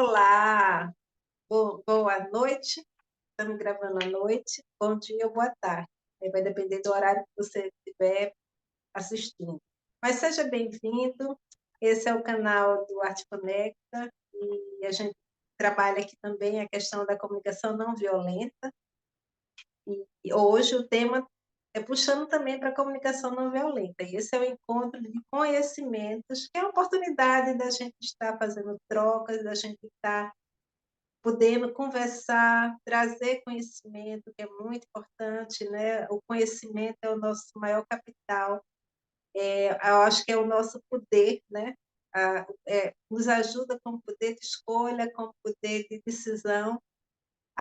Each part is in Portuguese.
Olá, boa noite. Estamos gravando à noite. Bom dia ou boa tarde. Aí vai depender do horário que você estiver assistindo. Mas seja bem-vindo. Esse é o canal do Arte Conecta e a gente trabalha aqui também a questão da comunicação não violenta. E hoje o tema é puxando também para a comunicação não violenta. E esse é o encontro de conhecimentos, que é a oportunidade da gente estar fazendo trocas, da gente estar podendo conversar, trazer conhecimento, que é muito importante, né? O conhecimento é o nosso maior capital, eu acho que é o nosso poder, né? Nos ajuda com poder de escolha, com poder de decisão,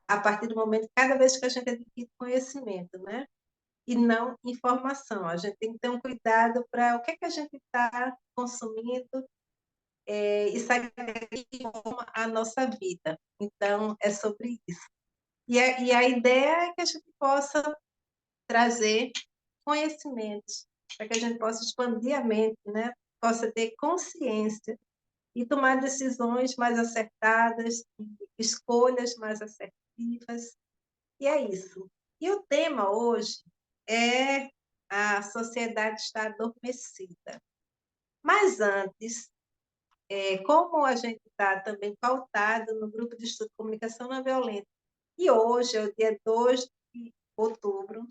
a partir do momento, cada vez que a gente adquire conhecimento, né? E não informação. A gente tem que ter um cuidado para o que é que a gente está consumindo, e saber como a nossa vida. Então, é sobre isso. E a ideia é que a gente possa trazer conhecimentos, para que a gente possa expandir a mente, né? Possa ter consciência e tomar decisões mais acertadas, escolhas mais assertivas. E é isso. E o tema hoje é a sociedade está adormecida. Mas antes, como a gente está também pautado no grupo de estudo de comunicação não violenta, e hoje é o dia 2 de outubro,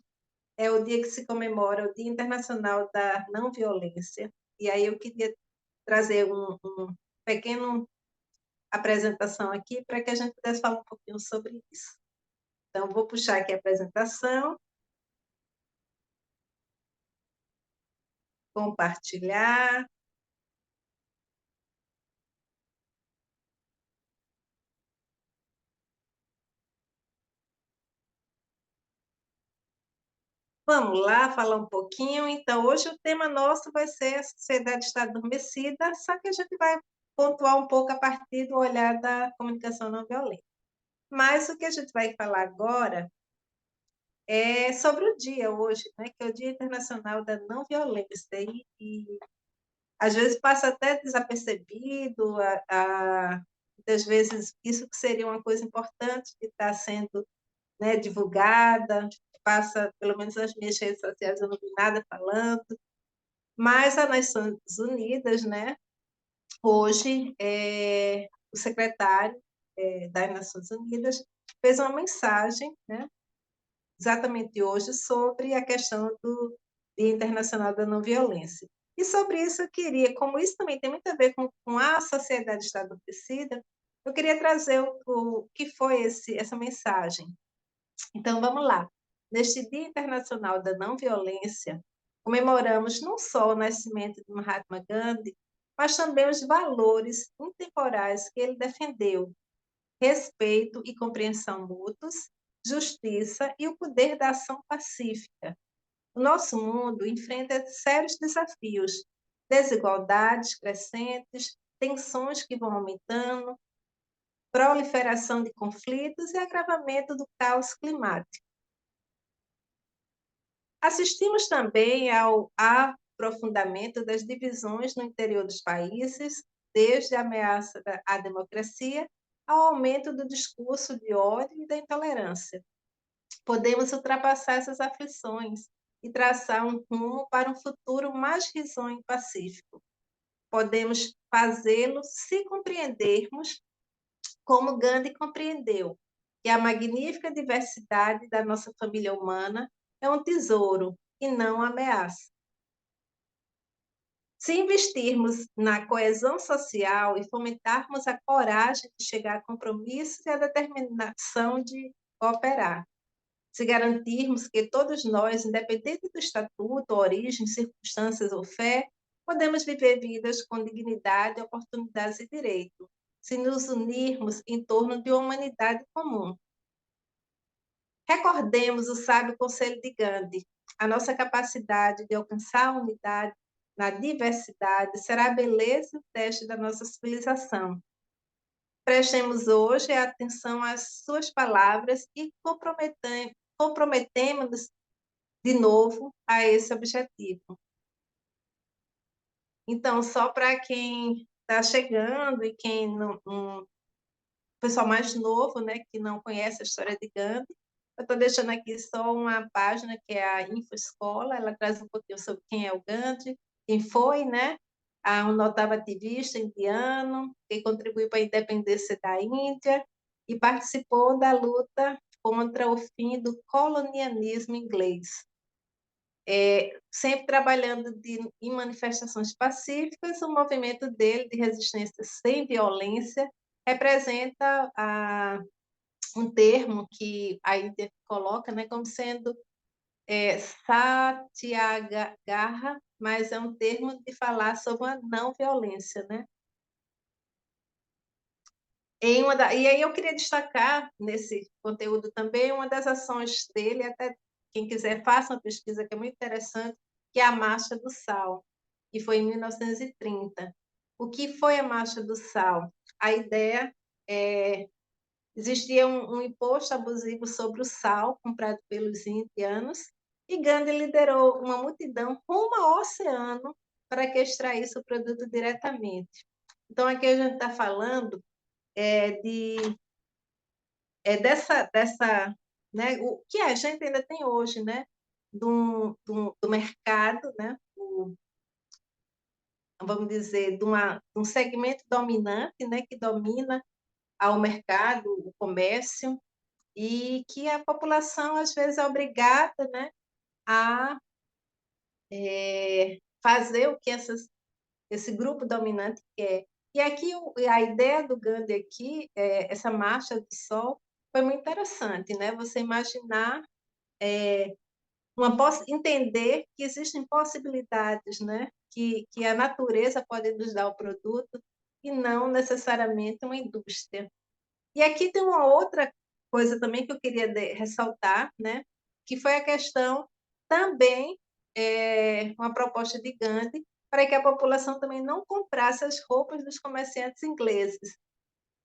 é o dia que se comemora o Dia Internacional da Não Violência, e aí eu queria trazer um pequeno apresentação aqui para que a gente pudesse falar um pouquinho sobre isso. Então, vou puxar aqui a apresentação, compartilhar. Vamos lá falar um pouquinho. Então, hoje o tema nosso vai ser a sociedade está adormecida, só que a gente vai pontuar um pouco a partir do olhar da comunicação não violenta. Mas o que a gente vai falar agora é sobre o dia hoje, né, que é o Dia Internacional da Não Violência. E às vezes passa até desapercebido, muitas vezes isso que seria uma coisa importante que está sendo, né, divulgada, passa, pelo menos nas minhas redes sociais, eu não vi nada falando, mas as Nações Unidas, né, hoje, o secretário das Nações Unidas fez uma mensagem, né, exatamente hoje, sobre a questão do Dia Internacional da Não Violência. E sobre isso eu queria, como isso também tem muito a ver com a sociedade está adormecida, eu queria trazer o que foi essa mensagem. Então, vamos lá. Neste Dia Internacional da Não Violência, comemoramos não só o nascimento de Mahatma Gandhi, mas também os valores intemporais que ele defendeu: respeito e compreensão mútuos, justiça e o poder da ação pacífica. O nosso mundo enfrenta sérios desafios: desigualdades crescentes, tensões que vão aumentando, proliferação de conflitos e agravamento do caos climático. Assistimos também ao aprofundamento das divisões no interior dos países, desde a ameaça à democracia ao aumento do discurso de ódio e da intolerância. Podemos ultrapassar essas aflições e traçar um rumo para um futuro mais risonho e pacífico. Podemos fazê-lo se compreendermos como Gandhi compreendeu, que a magnífica diversidade da nossa família humana é um tesouro e não uma ameaça. Se investirmos na coesão social e fomentarmos a coragem de chegar a compromissos e a determinação de cooperar, se garantirmos que todos nós, independente do estatuto, origem, circunstâncias ou fé, podemos viver vidas com dignidade, oportunidades e direito, se nos unirmos em torno de uma humanidade comum. Recordemos o sábio conselho de Gandhi: a nossa capacidade de alcançar a unidade na diversidade será a beleza e o teste da nossa civilização. Prestemos hoje atenção às suas palavras e comprometemos-nos de novo a esse objetivo. Então, só para quem está chegando e quem pessoal mais novo, né, que não conhece a história de Gandhi. Eu estou deixando aqui só uma página que é a InfoEscola, ela traz um pouquinho sobre quem é o Gandhi, quem foi, né, um notável ativista indiano, que contribuiu para a independência da Índia e participou da luta contra o fim do colonialismo inglês. Sempre trabalhando em manifestações pacíficas, o movimento dele de resistência sem violência representa um termo que a Índia coloca, né, como sendo satyagraha, mas é um termo de falar sobre a não violência, né? E aí eu queria destacar nesse conteúdo também uma das ações dele, até quem quiser faça uma pesquisa que é muito interessante, que é a Marcha do Sal, que foi em 1930. O que foi a Marcha do Sal? A ideia é existia um imposto abusivo sobre o sal comprado pelos indianos e Gandhi liderou uma multidão rumo ao oceano para que extraísse o produto diretamente. Então, aqui a gente está falando de dessa né, o que a gente ainda tem hoje, né, do mercado, né, vamos dizer, de um segmento dominante, né, que domina ao mercado, o comércio, e que a população, às vezes, é obrigada, né, a fazer o que esse grupo dominante quer. E aqui a ideia do Gandhi aqui, essa marcha do sol, foi muito interessante, né? Você imaginar, entender que existem possibilidades, né? Que a natureza pode nos dar o produto e não necessariamente uma indústria. E aqui tem uma outra coisa também que eu queria ressaltar, né? Que foi a questão também, uma proposta de Gandhi, para que a população também não comprasse as roupas dos comerciantes ingleses.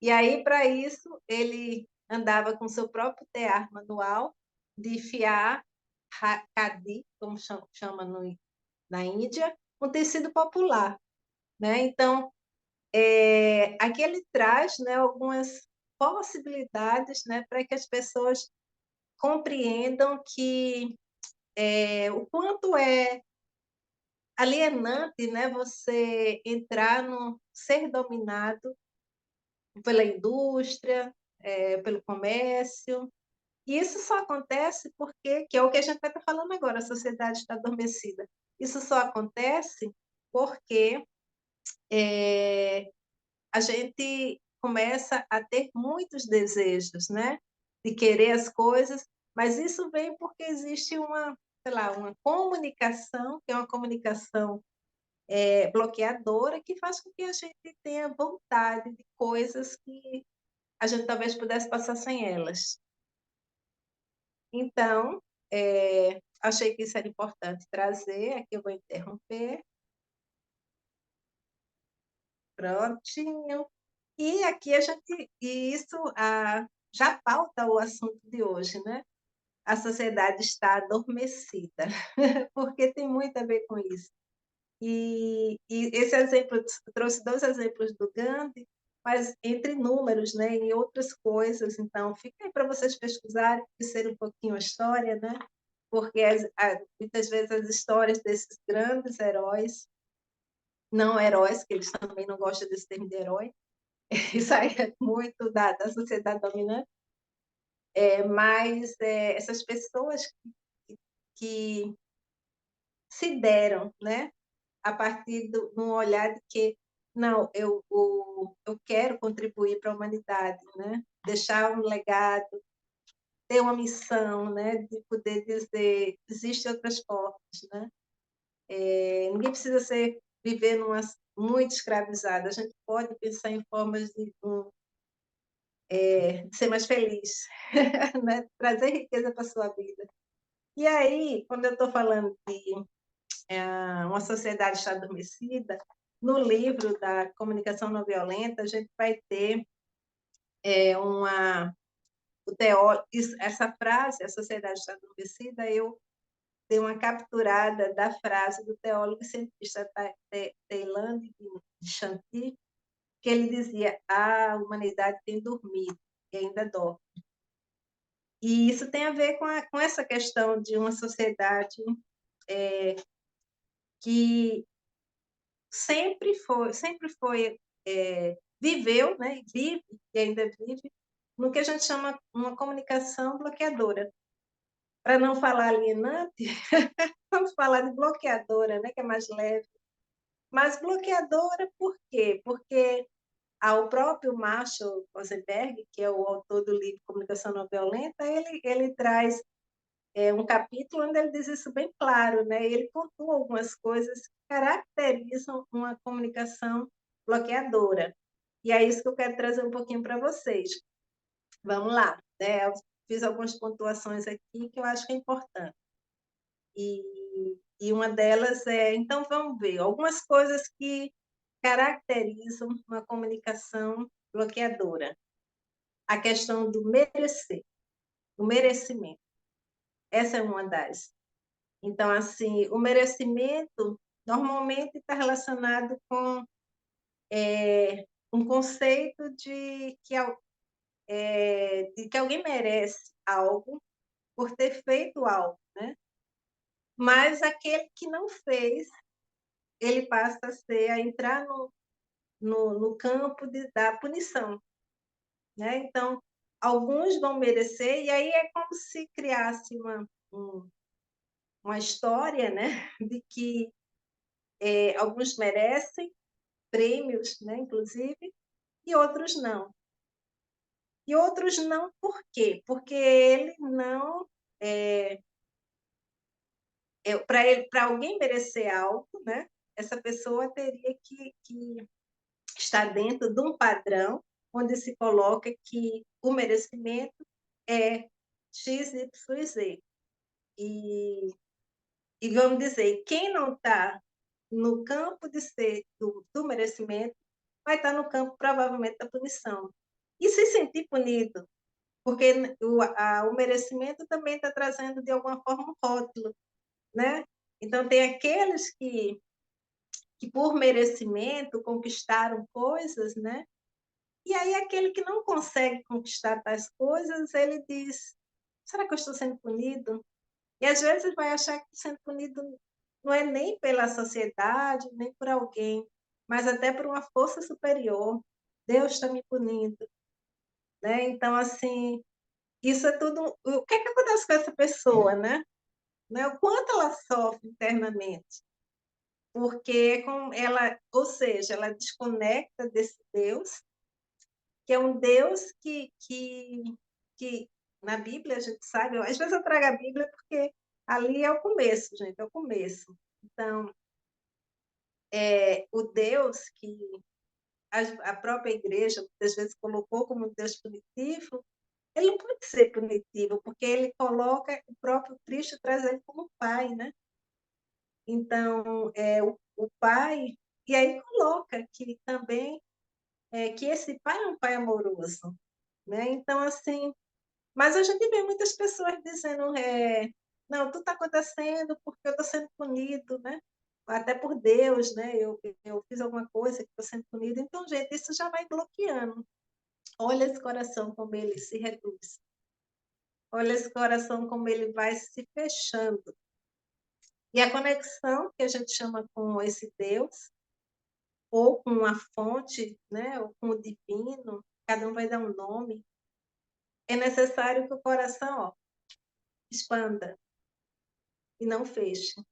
E aí, para isso, ele andava com seu próprio tear manual de fiar khadi, como chama na Índia, um tecido popular, né? Então, aqui ele traz, né, algumas possibilidades, né, para que as pessoas compreendam que o quanto é alienante, né, você entrar no ser dominado pela indústria, pelo comércio. E isso só acontece porque, que é o que a gente vai estar falando agora, a sociedade está adormecida. Isso só acontece porque a gente começa a ter muitos desejos, né? De querer as coisas, mas isso vem porque existe uma, sei lá, uma comunicação, que é uma comunicação bloqueadora, que faz com que a gente tenha vontade de coisas que a gente talvez pudesse passar sem elas. Então, achei que isso era importante trazer, aqui eu vou interromper. Prontinho. E aqui a gente, e isso já pauta o assunto de hoje, né? A sociedade está adormecida, porque tem muito a ver com isso. E esse exemplo, eu trouxe dois exemplos do Gandhi, mas entre números, né, e outras coisas. Então, fica aí para vocês pesquisarem, conhecer um pouquinho a história, né? Porque muitas vezes as histórias desses grandes heróis, não heróis, que eles também não gostam desse termo de herói, isso aí é muito da sociedade dominante, mas essas pessoas que se deram, né, a partir de um olhar de que, não, eu quero contribuir para a humanidade, né, deixar um legado, ter uma missão, né, de poder dizer, existem outras formas, né, ninguém precisa viver muito escravizado, a gente pode pensar em formas de ser mais feliz, né? Trazer riqueza para a sua vida. E aí, quando eu estou falando de uma sociedade está adormecida, no livro da Comunicação Não Violenta, a gente vai ter o teólogo, essa frase, a sociedade está adormecida, eu dei uma capturada da frase do teólogo e cientista Thailand de Shanti, que ele dizia: a humanidade tem dormido e ainda dorme. E isso tem a ver com essa questão de uma sociedade que sempre foi viveu, né, e vive e ainda vive no que a gente chama uma comunicação bloqueadora. Para não falar alienante, vamos falar de bloqueadora, né, que é mais leve. Mas bloqueadora por quê? Porque o próprio Marshall Rosenberg, que é o autor do livro Comunicação Não Violenta, ele traz um capítulo onde ele diz isso bem claro, né? Ele pontua algumas coisas que caracterizam uma comunicação bloqueadora. E é isso que eu quero trazer um pouquinho para vocês. Vamos lá, né? Eu fiz algumas pontuações aqui que eu acho que é importante. E uma delas então vamos ver, algumas coisas que caracterizam uma comunicação bloqueadora. A questão do merecer, o merecimento. Essa é uma das. Então, assim, o merecimento normalmente está relacionado com um conceito de que alguém merece algo por ter feito algo, né? Mas aquele que não fez, ele passa a entrar no campo da punição, né? Então, alguns vão merecer, e aí é como se criasse uma história, né? De que alguns merecem prêmios, né? Inclusive, e outros não. E outros não, por quê? Porque ele não. Para alguém merecer algo, né? Essa pessoa teria que estar dentro de um padrão onde se coloca que o merecimento é X, Y, Z. E vamos dizer, quem não está no campo de ser do merecimento, vai estar no campo, provavelmente, da punição. E se sentir punido, porque o merecimento também está trazendo, de alguma forma, um rótulo, né? Então, tem aqueles que por merecimento, conquistaram coisas, né? E aí, aquele que não consegue conquistar tais coisas, ele diz: será que eu estou sendo punido? E às vezes vai achar que está sendo punido não é nem pela sociedade, nem por alguém, mas até por uma força superior. Deus está me punindo, né? Então, assim, isso é tudo. O que é que acontece com essa pessoa, né? O quanto ela sofre internamente, porque ou seja, ela desconecta desse Deus, que é um Deus que na Bíblia a gente sabe, às vezes eu trago a Bíblia porque ali é o começo, gente, é o começo. Então, o Deus que a própria igreja muitas vezes colocou como um Deus punitivo, ele não pode ser punitivo, porque ele coloca o próprio Cristo, traz ele como pai, né? Então, o pai, e aí coloca que também que esse pai é um pai amoroso, né? Então, assim, mas a gente vê muitas pessoas dizendo, não, tudo está acontecendo porque eu estou sendo punido, né? Até por Deus, né? Eu fiz alguma coisa que estou sendo punido. Então, gente, isso já vai bloqueando. Olha esse coração como ele se reduz. Olha esse coração como ele vai se fechando. E a conexão que a gente chama com esse Deus, ou com a fonte, né? Ou com o divino, cada um vai dar um nome. É necessário que o coração, ó, expanda e não feche.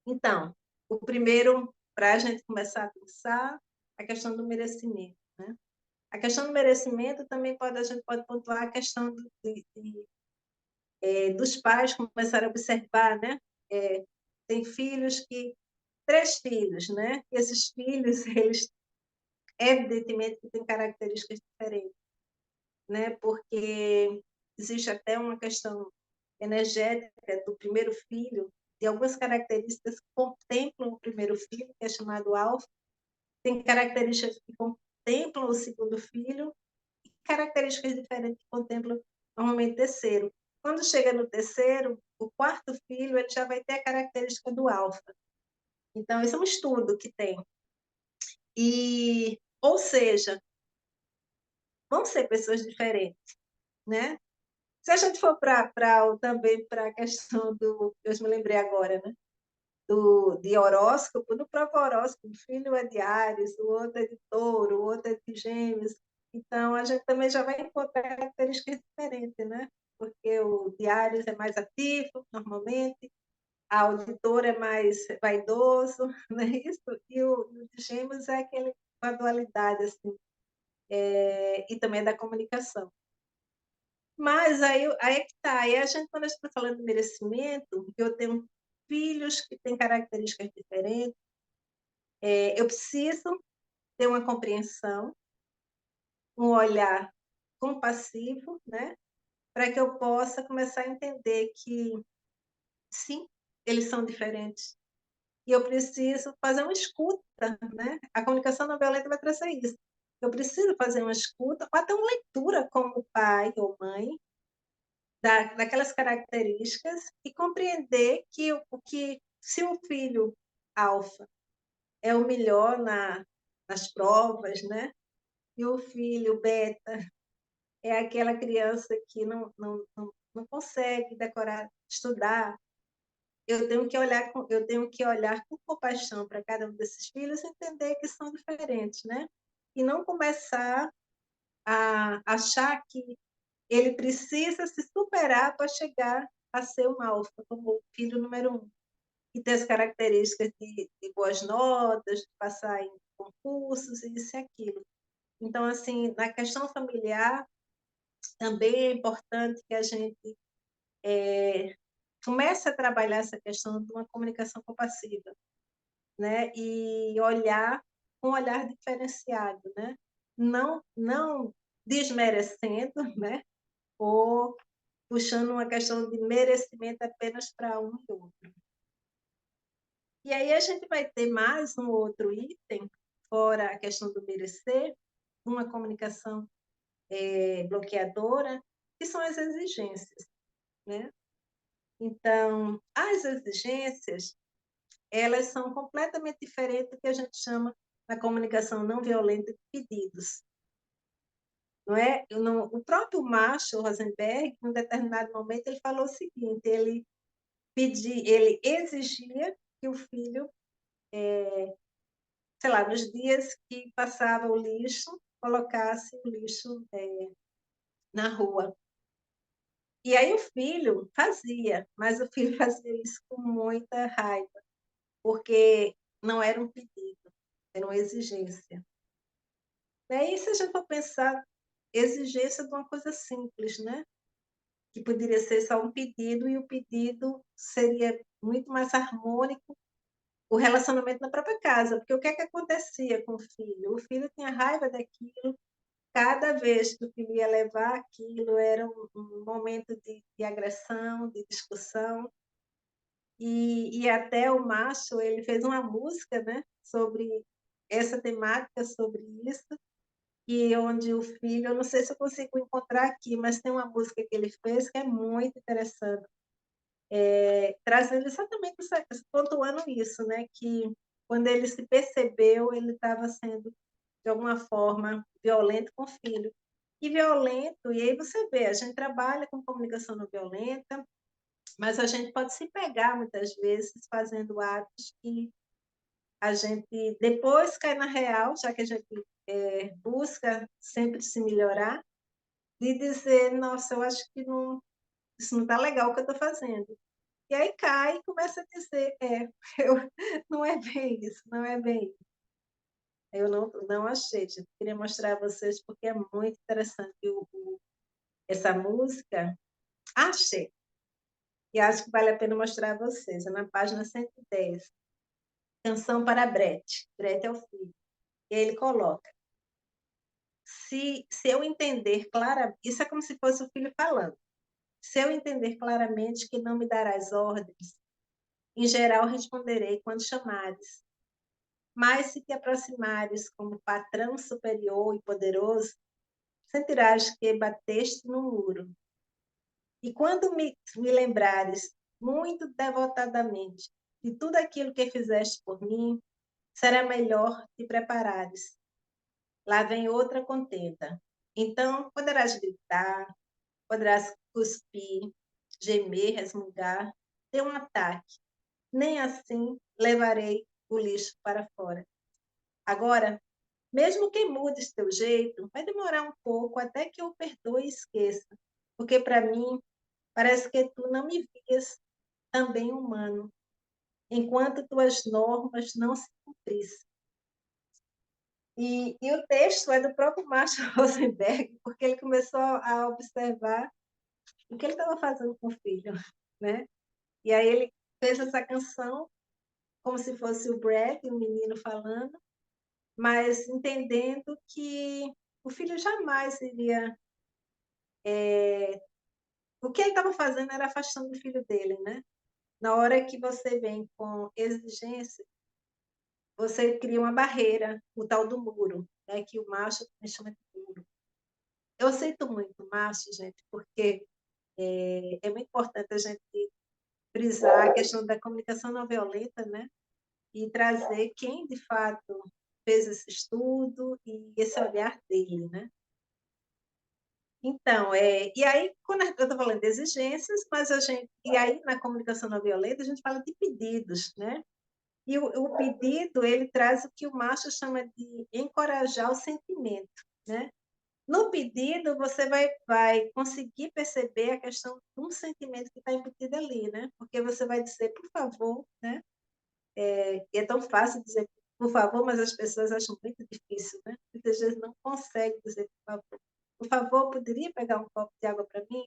Então, o primeiro, para a gente começar a pensar, a questão do merecimento, né? A questão do merecimento também a gente pode pontuar a questão dos pais começarem a observar, né? Tem filhos três filhos, né? E esses filhos, eles evidentemente que têm características diferentes, né? Porque existe até uma questão energética do primeiro filho, e algumas características que contemplam o primeiro filho, que é chamado alfa, tem características que contemplam o segundo filho, e características diferentes que contemplam normalmente o terceiro. Quando chega no terceiro, o quarto filho, ele já vai ter a característica do alfa. Então, esse é um estudo que tem. E Ou seja, vão ser pessoas diferentes, né? Se a gente for também para a questão do, eu me lembrei agora, né? De horóscopo, no próprio horóscopo, o filho é de Áries, o outro é de Touro, o outro é de Gêmeos. Então, a gente também já vai encontrar características diferentes, né? Porque o de Áries é mais ativo, normalmente, a auditor é mais vaidoso, não é isso? E o de Gêmeos é aquele com a dualidade, assim, e também da comunicação. Mas aí é que tá. Aí a gente, quando a gente está falando de merecimento, eu tenho filhos que têm características diferentes, eu preciso ter uma compreensão, um olhar compassivo, né? Para que eu possa começar a entender que, sim, eles são diferentes. E eu preciso fazer uma escuta, né? A comunicação não violenta vai trazer isso. Eu preciso fazer uma escuta, ou até uma leitura como pai ou mãe, daquelas características e compreender que se o filho alfa é o melhor nas provas, né? E o filho beta é aquela criança que não consegue decorar, estudar. Eu tenho que olhar com compaixão para cada um desses filhos e entender que são diferentes, né? E não começar a achar que ele precisa se superar para chegar a ser um alfa, como o filho número um, e ter as características de boas notas, de passar em concursos, isso e aquilo. Então, assim, na questão familiar, também é importante que a gente comece a trabalhar essa questão de uma comunicação compassiva, né? E olhar com um olhar diferenciado, né? Não desmerecendo, né? Ou puxando uma questão de merecimento apenas para um e outro. E aí a gente vai ter mais um outro item, fora a questão do merecer, uma comunicação bloqueadora, que são as exigências, né? Então, as exigências, elas são completamente diferentes do que a gente chama na comunicação não violenta de pedidos. Não é? O próprio Marshall Rosenberg, em um determinado momento, ele falou o seguinte, ele exigia que o filho, sei lá, nos dias que passava o lixo, colocasse o lixo na rua. E aí o filho fazia, mas o filho fazia isso com muita raiva, porque não era um pedido, era uma exigência. E aí, se a gente for pensar, exigência de uma coisa simples, né? Que poderia ser só um pedido, e o pedido seria muito mais harmônico o relacionamento na própria casa, porque o que é que acontecia com o filho? O filho tinha raiva daquilo, cada vez que o filho ia levar aquilo era um momento de agressão, de discussão, e até o Macho, ele fez uma música, né, sobre essa temática, sobre isso, e onde o filho, eu não sei se eu consigo encontrar aqui, mas tem uma música que ele fez que é muito interessante, trazendo exatamente pontuando isso, né? Que quando ele se percebeu, ele estava sendo, de alguma forma, violento com o filho. E violento, e aí você vê, a gente trabalha com comunicação não violenta, mas a gente pode se pegar, muitas vezes, fazendo atos que a gente depois cai na real, já que a gente busca sempre se melhorar, de dizer, nossa, eu acho que não, isso não está legal o que eu estou fazendo. E aí cai e começa a dizer, eu, não é bem isso, não é bem isso. Eu não achei, gente. Queria mostrar a vocês porque é muito interessante essa música. Achei. E acho que vale a pena mostrar a vocês. É na página 110. Canção para Brett. Brett é o filho. E ele coloca, se eu entender claramente, isso é como se fosse o filho falando. Se eu entender claramente que não me darás ordens, em geral responderei quando chamares. Mas se te aproximares como patrão superior e poderoso, sentirás que bateste no muro. E quando me lembrares muito devotadamente de tudo aquilo que fizeste por mim, será melhor te preparares. lá vem outra contenda. Então, poderás gritar, poderás cuspir, gemer, resmungar, ter um ataque. Nem assim levarei o lixo para fora. Agora, mesmo que mudes teu jeito, vai demorar um pouco até que eu perdoe e esqueça, porque para mim parece que tu não me vias também humano, enquanto tuas normas não se cumprissem. E o texto é do próprio Marshall Rosenberg, porque ele começou a observar o que ele estava fazendo com o filho, né? E aí ele fez essa canção como se fosse o Brad, o menino falando, mas entendendo que o filho jamais iria. O que ele estava fazendo era afastando o filho dele, né? Na hora que você vem com exigência, você cria uma barreira, o tal do muro, né? Que o macho me chama de muro. Eu sinto muito macho, gente, porque é muito importante a gente frisar a questão da comunicação não violenta, né? E trazer quem de fato fez esse estudo e esse olhar dele, né? Então, e aí, quando eu estou falando de exigências, mas e aí na comunicação não violenta, a gente fala de pedidos, né? E o pedido, ele traz o que o macho chama de encorajar o sentimento, né? No pedido, você vai conseguir perceber a questão de um sentimento que está embutido ali, né? Porque você vai dizer, por favor, né? E é tão fácil dizer por favor, mas as pessoas acham muito difícil, né? Muitas vezes não conseguem dizer por favor. Por favor, poderia pegar um copo de água para mim?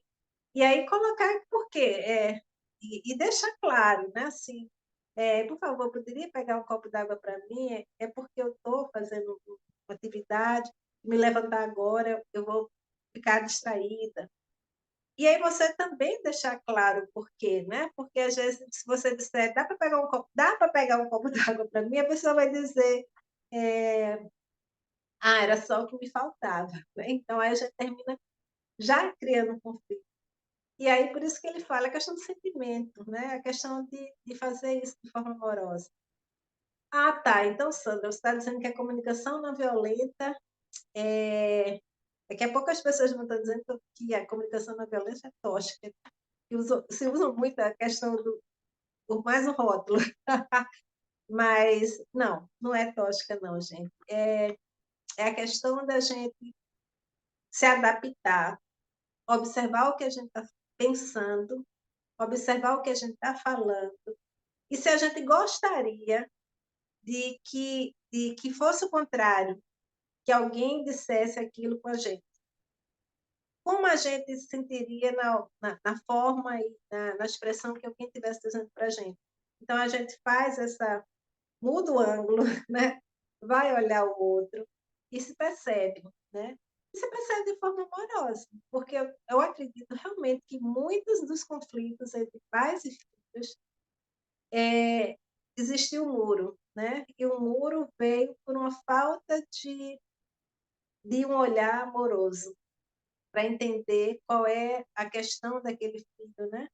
E aí colocar por quê? E deixar claro, né? Assim, por favor, poderia pegar um copo d'água para mim? É porque eu estou fazendo uma atividade, me levantar agora, eu vou ficar distraída. E aí você também deixar claro o porquê, né? Porque às vezes, se você disser, dá para pegar um copo d'água para mim, a pessoa vai dizer, é, era só o que me faltava. Né? Então aí já termina já criando um conflito. E aí, por isso que ele fala a questão do sentimento, né? A questão de fazer isso de forma amorosa. Ah, tá. Então, Sandra, você está dizendo que a comunicação não violenta é. Daqui a pouco as pessoas vão estar dizendo que a comunicação não violenta é tóxica. Se usam muito a questão por mais um rótulo. Mas, não, não é tóxica, não, gente. É a questão da gente se adaptar, observar o que a gente está pensando, observar o que a gente está falando, e se a gente gostaria de que fosse o contrário, que alguém dissesse aquilo com a gente. Como a gente se sentiria na forma e na expressão que alguém estivesse dizendo para a gente? Então, a gente faz muda o ângulo, né? Vai olhar o outro e se percebe, né? E se percebe de forma amorosa, porque eu acredito realmente que muitos dos conflitos entre pais e filhos existiu um muro, né? E o muro veio por uma falta de um olhar amoroso, para entender qual é a questão daquele filho, né?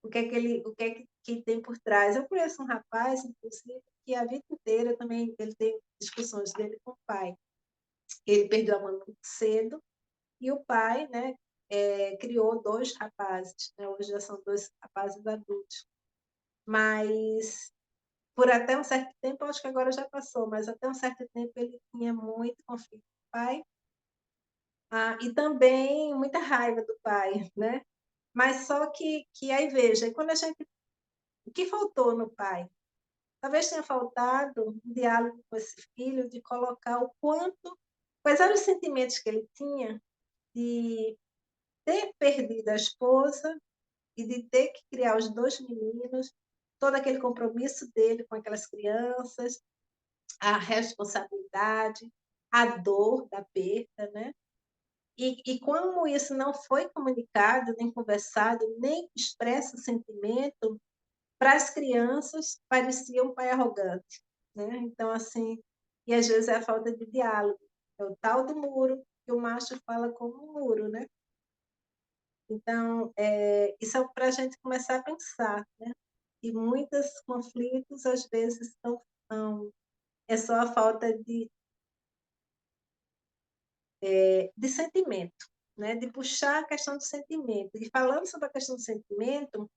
O que é que tem por trás. Eu conheço um rapaz, inclusive, que a vida inteira também ele tem discussões dele com o pai. Ele perdeu a mãe muito cedo e o pai, né, criou dois rapazes, né? Hoje já são dois rapazes adultos. Mas por até um certo tempo, acho que agora já passou, mas até um certo tempo ele tinha muito conflito com o pai, e também muita raiva do pai, né? Mas só que aí veja, quando a gente, o que faltou no pai? Talvez tenha faltado um diálogo com esse filho, de colocar o quanto, quais eram os sentimentos que ele tinha de ter perdido a esposa e de ter que criar os dois meninos, todo aquele compromisso dele com aquelas crianças, a responsabilidade, a dor da perda, né? E como isso não foi comunicado, nem conversado, nem expressa o sentimento, para as crianças parecia um pai arrogante, né? Então, assim, e às vezes é a falta de diálogo. É o tal do muro, que o macho fala como um muro, né? Então, isso é para a gente começar a pensar, né? E muitos conflitos, às vezes, é só a falta de sentimento, né? De puxar a questão do sentimento. E falando sobre a questão do sentimento,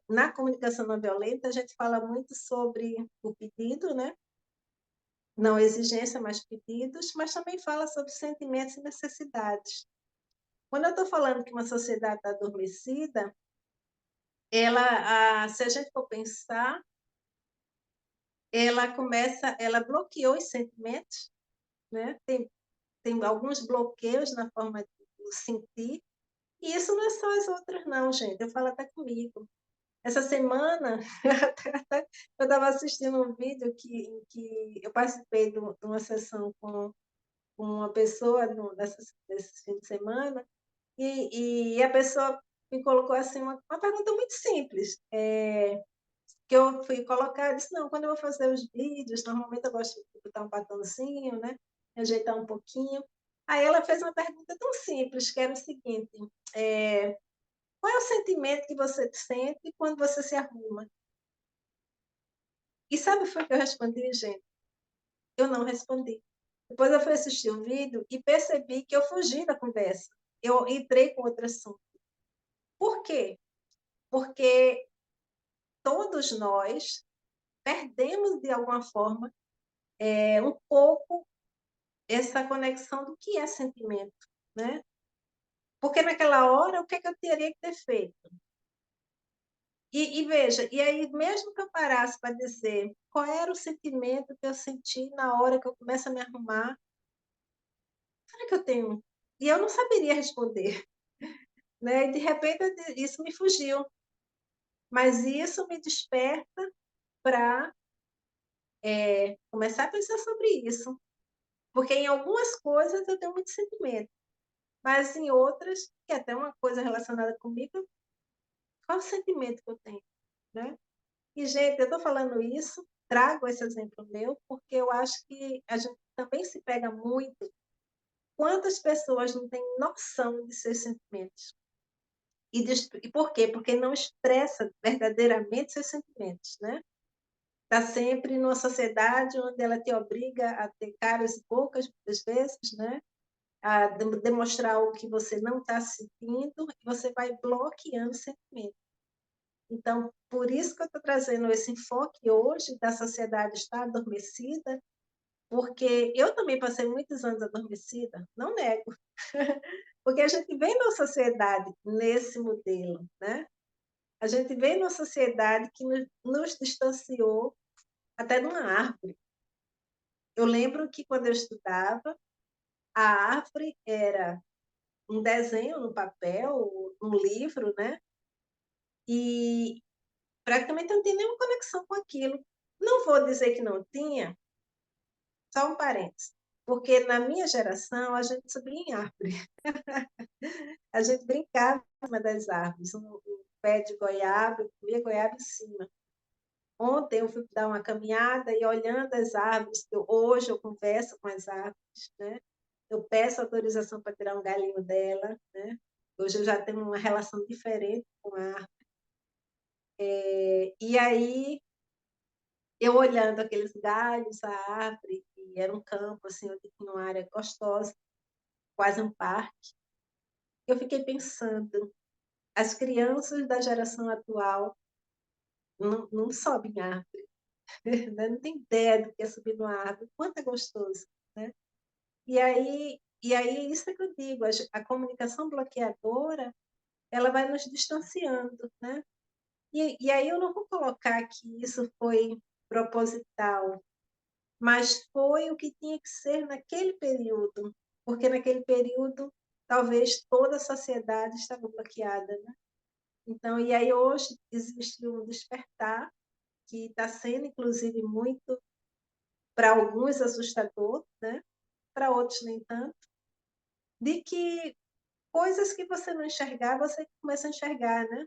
na comunicação não violenta, a gente fala muito sobre o pedido, né? Não exigência, mas pedidos, mas também fala sobre sentimentos e necessidades. Quando eu estou falando que uma sociedade está adormecida, se a gente for pensar, ela bloqueou os sentimentos, né? Tem alguns bloqueios na forma de sentir, e isso não é só as outras não, gente, eu falo até comigo. Essa semana, eu estava assistindo um vídeo em que eu participei de uma sessão com uma pessoa desse fim de semana, e a pessoa me colocou assim uma pergunta muito simples, que eu fui colocar, eu disse, não, quando eu vou fazer os vídeos, normalmente eu gosto de botar um batonzinho, né, ajeitar um pouquinho. Aí ela fez uma pergunta tão simples, que era o seguinte, qual é o sentimento que você sente quando você se arruma? E sabe o que foi que eu respondi, gente? Eu não respondi. Depois eu fui assistir o vídeo e percebi que eu fugi da conversa. Eu entrei com outro assunto. Por quê? Porque todos nós perdemos, de alguma forma, um pouco essa conexão do que é sentimento, né? Porque naquela hora, o que é que eu teria que ter feito? E veja, e aí mesmo que eu parasse para dizer qual era o sentimento que eu senti na hora que eu começo a me arrumar, será que eu tenho? E eu não saberia responder, né? E de repente isso me fugiu, mas isso me desperta para começar a pensar sobre isso, porque em algumas coisas eu tenho muito sentimento, mas em outras, que é até uma coisa relacionada comigo, qual o sentimento que eu tenho, né? E, gente, eu estou falando isso, trago esse exemplo meu, porque eu acho que a gente também se pega muito. Quantas pessoas não têm noção de seus sentimentos? E por quê? Porque não expressa verdadeiramente seus sentimentos, né? Está sempre numa sociedade onde ela te obriga a ter caras e bocas, muitas vezes, né? A demonstrar o que você não está sentindo, e você vai bloqueando o sentimento. Então, por isso que eu estou trazendo esse enfoque hoje da sociedade estar adormecida, porque eu também passei muitos anos adormecida, não nego, porque a gente vem numa sociedade nesse modelo, né? A gente vem numa sociedade que nos distanciou até de uma árvore. Eu lembro que quando eu estudava, a árvore era um desenho no papel, um livro, né? E praticamente não tinha nenhuma conexão com aquilo. Não vou dizer que não tinha, só um parênteses, porque na minha geração a gente subia em árvore, a gente brincava em cima das árvores, um pé de goiaba, eu comia goiaba em cima. Ontem eu fui dar uma caminhada e olhando as árvores, hoje eu converso com as árvores, né? Eu peço autorização para tirar um galinho dela, né? Hoje eu já tenho uma relação diferente com a árvore. E aí, eu olhando aqueles galhos, a árvore, e era um campo, assim, onde tinha uma área gostosa, quase um parque, eu fiquei pensando, as crianças da geração atual não sobem árvore, né? Não tem ideia do que é subir numa árvore, quanto é gostoso, né? E aí isso é que eu digo, a comunicação bloqueadora, ela vai nos distanciando, né? E aí eu não vou colocar que isso foi proposital, mas foi o que tinha que ser naquele período, porque naquele período talvez toda a sociedade estava bloqueada, né? Então, e aí hoje existe um despertar que está sendo, inclusive, muito, para alguns, assustador, né? Para outros nem tanto, de que coisas que você não enxergava, você começa a enxergar, né?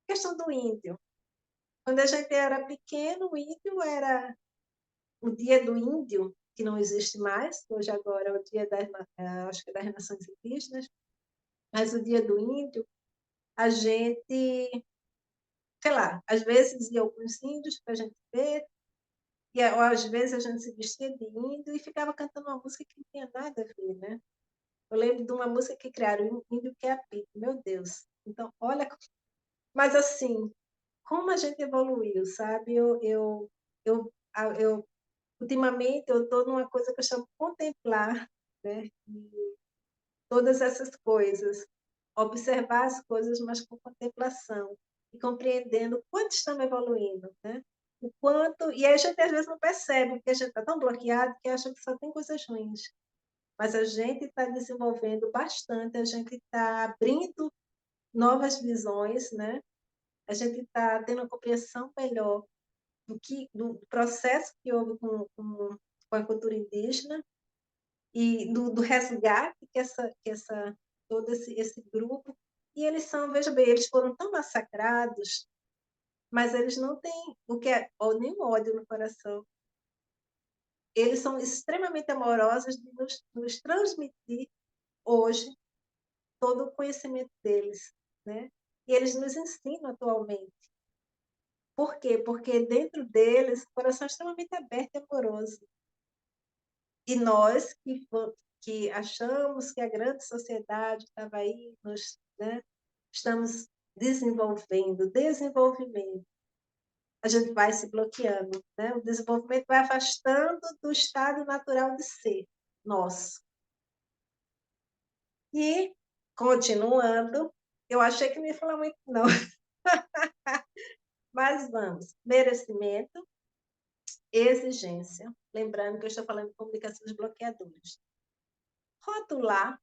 A questão do índio. Quando a gente era pequeno, o índio era o dia do índio, que não existe mais, hoje agora é o dia acho que das nações indígenas, mas o dia do índio, a gente, sei lá, às vezes ia alguns índios para a gente ver, E às vezes a gente se vestia de índio e ficava cantando uma música que não tinha nada a ver, né? Eu lembro de uma música que criaram, Índio que é apito, meu Deus. Então, olha, mas assim, como a gente evoluiu, sabe? Eu ultimamente eu estou numa coisa que eu chamo contemplar, né? E todas essas coisas, observar as coisas, mas com contemplação e compreendendo o quanto estamos evoluindo, né? O quanto, e aí a gente às vezes não percebe, porque a gente está tão bloqueado que acha que só tem coisas ruins. Mas a gente está desenvolvendo bastante, a gente está abrindo novas visões, né? A gente está tendo uma compreensão melhor do processo que houve com a cultura indígena e do resgate que todo esse grupo. E eles são, veja bem, eles foram tão massacrados, mas eles não têm o que é, ou nenhum ódio no coração. Eles são extremamente amorosos de nos transmitir hoje todo o conhecimento deles, né? E eles nos ensinam atualmente. Por quê? Porque dentro deles o coração é extremamente aberto e amoroso. E nós que achamos que a grande sociedade estava aí, né, estamos desenvolvimento. A gente vai se bloqueando, né? O desenvolvimento vai afastando do estado natural de ser nosso. E, continuando, eu achei que não ia falar muito, não. Mas vamos. Merecimento, exigência. Lembrando que eu estou falando de comunicações bloqueadoras. Rotular,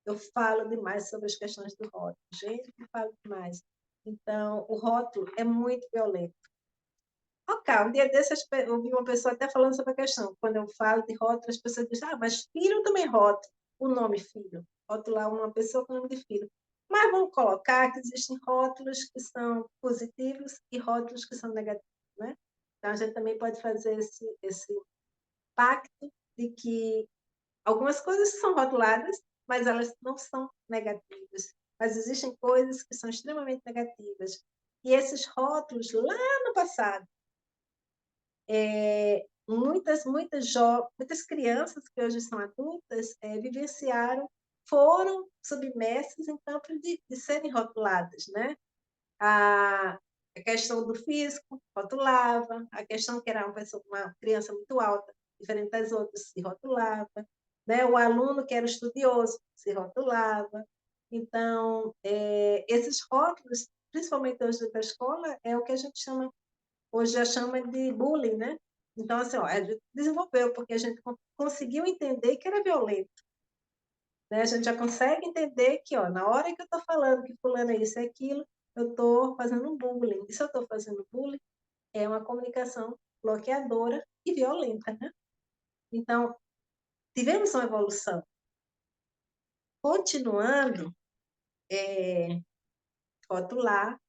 eu falo demais sobre as questões do rótulo. Gente, eu falo demais. Então, o rótulo é muito violento. Ok, um dia desses eu ouvi uma pessoa até falando sobre a questão. Quando eu falo de rótulo, as pessoas dizem, mas filho também rótulo. O nome filho. Rotular uma pessoa com o nome de filho. Mas vamos colocar que existem rótulos que são positivos e rótulos que são negativos, né? Então, a gente também pode fazer esse pacto de que algumas coisas são rotuladas, mas elas não são negativas. Mas existem coisas que são extremamente negativas. E esses rótulos, lá no passado, muitas crianças que hoje são adultas vivenciaram, foram submersas em campo de serem rotuladas, né? A questão do físico, rotulava, a questão que era uma criança muito alta, diferente das outras, se rotulava, né? O aluno que era estudioso, se rotulava. Então, esses rótulos, principalmente hoje da escola, é o que a gente chama, hoje já chama de bullying, né? Então, assim, ó, a gente desenvolveu, porque a gente conseguiu entender que era violento. Né? A gente já consegue entender que, ó, na hora que eu estou falando que fulano é isso e aquilo, eu estou fazendo um bullying. E se eu estou fazendo bullying, é uma comunicação bloqueadora e violenta, né? Então, tivemos uma evolução. Continuando, rotular,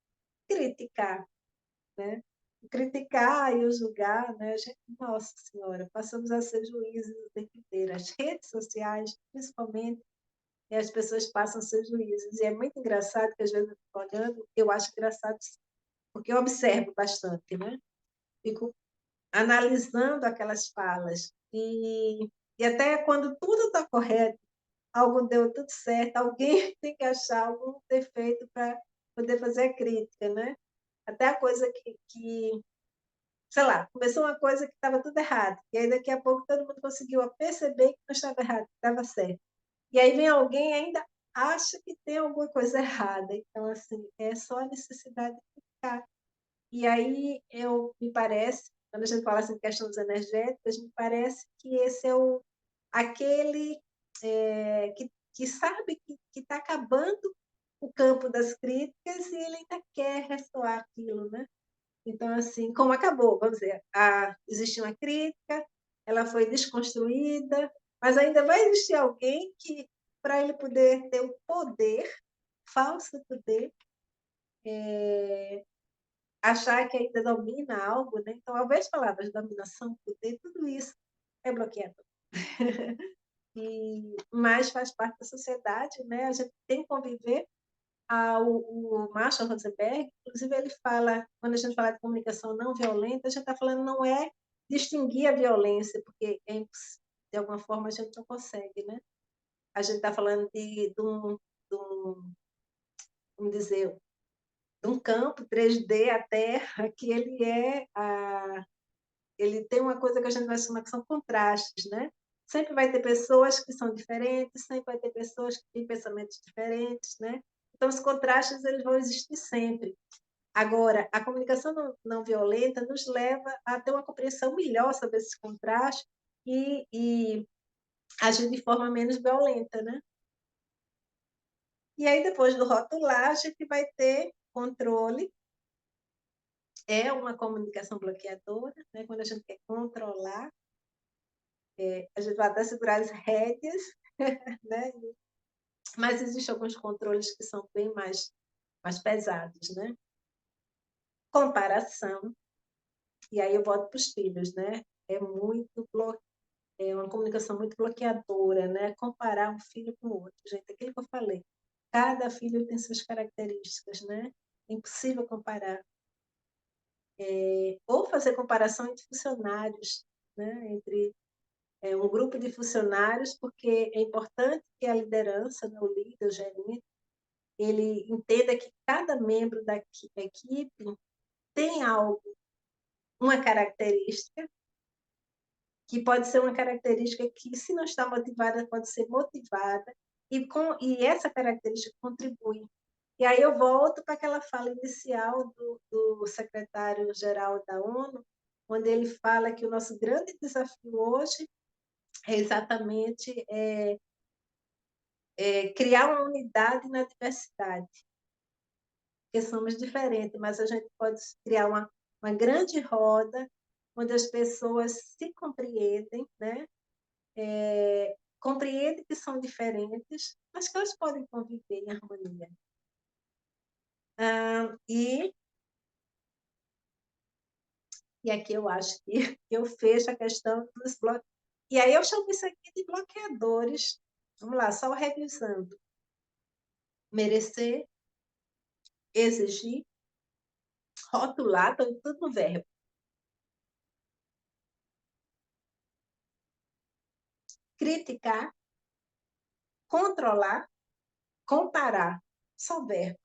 criticar, né? Criticar e o julgar, né? Gente, nossa Senhora, passamos a ser juízes o tempo inteiro. As redes sociais, principalmente, e as pessoas passam a ser juízes. E é muito engraçado que, às vezes, eu fico olhando, eu acho engraçado, porque eu observo bastante, né? Fico analisando aquelas falas. E até quando tudo está correto, algo deu tudo certo, alguém tem que achar algum defeito para poder fazer a crítica, né? Até a coisa sei lá, começou uma coisa que estava tudo errado, e aí daqui a pouco todo mundo conseguiu perceber que não estava errado, que estava certo. E aí vem alguém e ainda acha que tem alguma coisa errada. Então, assim, é só a necessidade de ficar. E aí, me parece, quando a gente fala assim, questões energéticas, me parece que esse é aquele que sabe que está acabando o campo das críticas e ele ainda quer ressoar aquilo, né? Então, assim, como acabou, vamos dizer, existe uma crítica, ela foi desconstruída, mas ainda vai existir alguém que, para ele poder ter o poder, falso poder, achar que ainda domina algo, né? Então, ao invés de palavras dominação, poder, tudo isso é bloqueado. Mas faz parte da sociedade, né? A gente tem que conviver. O Marshall Rosenberg, inclusive, ele fala, quando a gente fala de comunicação não violenta, a gente está falando não é distinguir a violência, porque de alguma forma a gente não consegue, né? A gente está falando de um, vamos dizer, de um campo 3D, a Terra, que ele tem uma coisa que a gente vai chamar que são contrastes, né? Sempre vai ter pessoas que são diferentes, sempre vai ter pessoas que têm pensamentos diferentes, né? Então, os contrastes eles vão existir sempre. Agora, a comunicação não violenta nos leva a ter uma compreensão melhor sobre esses contrastes e agir de forma menos violenta, né? E aí, depois do rotular, a gente vai ter controle, é uma comunicação bloqueadora, né? Quando a gente quer controlar, a gente vai até segurar as rédeas, né? Mas existem alguns controles que são bem mais pesados, né? Comparação, e aí eu volto para os filhos, né? É uma comunicação muito bloqueadora, né? Comparar um filho com o outro. Gente, aquilo que eu falei, cada filho tem suas características, né? É impossível comparar. Ou fazer comparação entre funcionários, né? Entre um grupo de funcionários, porque é importante que a liderança, né? O líder, o gerente, ele entenda que cada membro da equipe tem algo, uma característica, que pode ser uma característica que, se não está motivada, pode ser motivada, e essa característica contribui. E aí eu volto para aquela fala inicial do secretário-geral da ONU, onde ele fala que o nosso grande desafio hoje é exatamente criar uma unidade na diversidade, porque somos diferentes, mas a gente pode criar uma grande roda onde as pessoas se compreendem, né? Compreendem que são diferentes, mas que elas podem conviver em harmonia. E aqui eu acho que eu fecho a questão dos bloqueios. E aí eu chamo isso aqui de bloqueadores. Vamos lá, só revisando. Merecer, exigir, rotular, tudo no verbo. Criticar, controlar, comparar. Só verbo.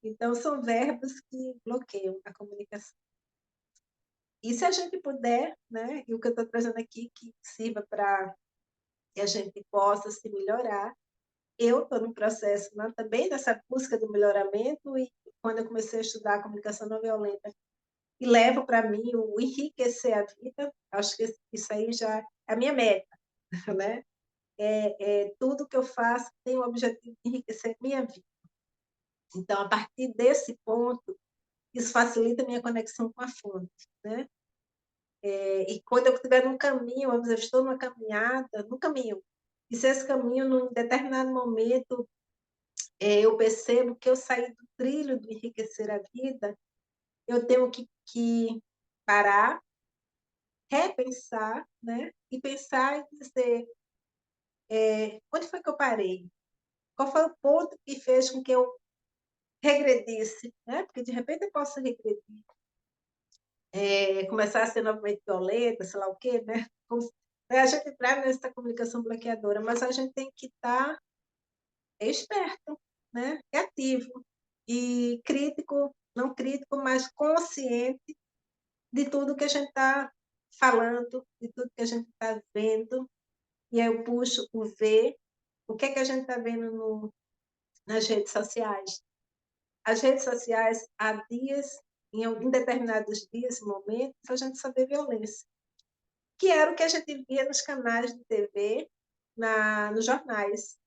Então, são verbos que bloqueiam a comunicação. E se a gente puder, né, e o que eu estou trazendo aqui, que sirva para que a gente possa se melhorar, eu estou no processo, né, também dessa busca do melhoramento, e quando eu comecei a estudar a comunicação não violenta, e levo para mim o enriquecer a vida, acho que isso aí já é a minha meta, né? Tudo que eu faço tem o objetivo de enriquecer a minha vida. Então, a partir desse ponto, isso facilita a minha conexão com a fonte, né? E quando eu estiver num caminho, vamos dizer, eu estou numa caminhada, no caminho, e se esse caminho, num determinado momento, eu percebo que eu saí do trilho do enriquecer a vida, eu tenho que parar, repensar, né? E pensar e dizer, onde foi que eu parei? Qual foi o ponto que fez com que eu regredisse, né? Porque de repente eu posso regredir, começar a ser novamente violenta, sei lá o quê, né? A gente entrar nessa comunicação bloqueadora, mas a gente tem que estar esperto, né? E ativo e crítico, não crítico, mas consciente de tudo que a gente está falando, de tudo que a gente está vendo. E aí eu puxo o ver, o que é que a gente está vendo nas redes sociais. As redes sociais, há dias, em determinados dias e momentos, a gente só vê violência, que era o que a gente via nos canais de TV, nos jornais.